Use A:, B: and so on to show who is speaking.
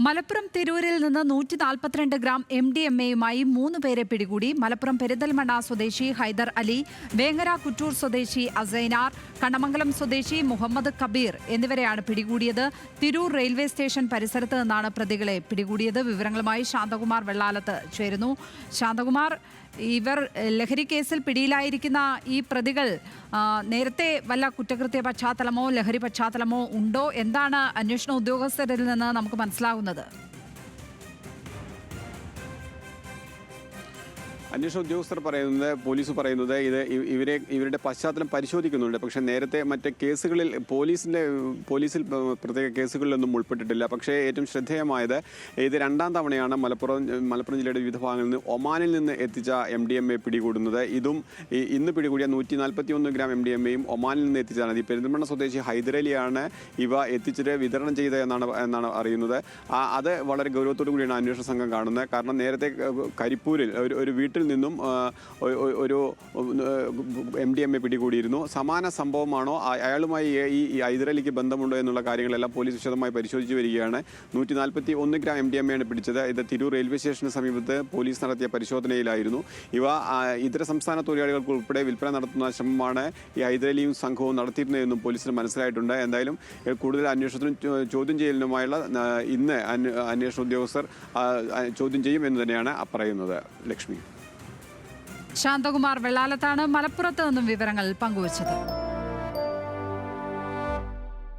A: മലപ്പുറം തിരൂരിൽ നിന്ന് 142 ഗ്രാം MDMA-യുമായി 3 പേരെ പിടികൂടി. മലപ്പുറം പെരിന്തൽമണ്ണ സ്വദേശി ഹൈദർ അലി, വേങ്ങര കുറ്റൂർ സ്വദേശി അസൈനാർ, കണ്ണമംഗലം സ്വദേശി മുഹമ്മദ് കബീർ എന്നിവരെയാണ് പിടികൂടിയത്. തിരൂർ റെയിൽവേ സ്റ്റേഷൻ പരിസരത്ത് നിന്നാണ് പ്രതികളെ പിടികൂടിയത്. വിവരങ്ങളുമായി ശാന്തകുമാർ വെള്ളാലത്ത് ചേരുന്നു. ശാന്തകുമാർ, ഇവർ ലഹരി കേസിൽ പിടിയിലായിരിക്കുന്ന ഈ പ്രതികൾ നേരത്തെ വല്ല കുറ്റകൃത്യ പശ്ചാത്തലമോ ലഹരി പശ്ചാത്തലമോ ഉണ്ടോ? എന്താണ് അന്വേഷണ ഉദ്യോഗസ്ഥരിൽ നിന്ന് നമുക്ക് മനസ്സിലാകുന്നത്?
B: അന്വേഷണ ഉദ്യോഗസ്ഥർ പോലീസ് പറയുന്നത് ഇവരുടെ പശ്ചാത്തലം പരിശോധിക്കുന്നുണ്ട്. പക്ഷേ നേരത്തെ മറ്റ് കേസുകളിൽ പോലീസിൽ പ്രത്യേക കേസുകളിലൊന്നും ഉൾപ്പെട്ടിട്ടില്ല. പക്ഷേ ഏറ്റവും ശ്രദ്ധേയമായത് ഇത് രണ്ടാം തവണയാണ് മലപ്പുറം ജില്ലയുടെ വിവിധ ഭാഗങ്ങളിൽ നിന്ന് ഒമാനിൽ നിന്ന് എത്തിച്ച MDMA പിടികൂടുന്നത്. ഇതും ഇന്ന് പിടികൂടിയ 141 ഗ്രാം MDMA-യും ഒമാനിൽ നിന്ന് എത്തിച്ചതാണ്. ഈ പെരിന്തൽമണ്ണ സ്വദേശി ഹൈദർ അലിയാണ് ഇവ എത്തിച്ചിട്ട് വിതരണം ചെയ്തത് എന്നാണ് അറിയുന്നത്. അത് വളരെ ഗൗരവത്തോടു കൂടിയാണ് അന്വേഷണ സംഘം കാണുന്നത്. കാരണം നേരത്തെ കരിപ്പൂരിൽ ഒരു വീട്ടിൽ നിന്നും ഒരു MDMA പിടികൂടിയിരുന്നു. സമാന സംഭവമാണോ, അയാളുമായി ഈ ഹൈദർ അലിക്ക് ബന്ധമുണ്ടോ എന്നുള്ള കാര്യങ്ങളെല്ലാം പോലീസ് വിശദമായി പരിശോധിച്ചു വരികയാണ്. 141 ഗ്രാം MDMA-യാണ് പിടിച്ചത്. ഇത് തിരൂർ റെയിൽവേ സ്റ്റേഷന് സമീപത്ത് പോലീസ് നടത്തിയ പരിശോധനയിലായിരുന്നു. ഇവ ഇതര സംസ്ഥാന തൊഴിലാളികൾക്ക് ഉൾപ്പെടെ വിൽപ്പന നടത്തുന്ന ശ്രമമാണ് ഈ ഹൈദർ അലിയും സംഘവും നടത്തിയിരുന്നതെന്നും പോലീസിന് മനസ്സിലായിട്ടുണ്ട്. എന്തായാലും കൂടുതൽ അന്വേഷണത്തിനും ചോദ്യം ചെയ്യലിനുമായുള്ള ഇന്ന് അന്വേഷണ ഉദ്യോഗസ്ഥർ ചോദ്യം ചെയ്യും എന്ന് തന്നെയാണ് പറയുന്നത്. ലക്ഷ്മി.
A: ശാന്തകുമാർ വെള്ളാലത്താണ് മലപ്പുറത്ത് നിന്നും വിവരങ്ങൾ പങ്കുവച്ചത്.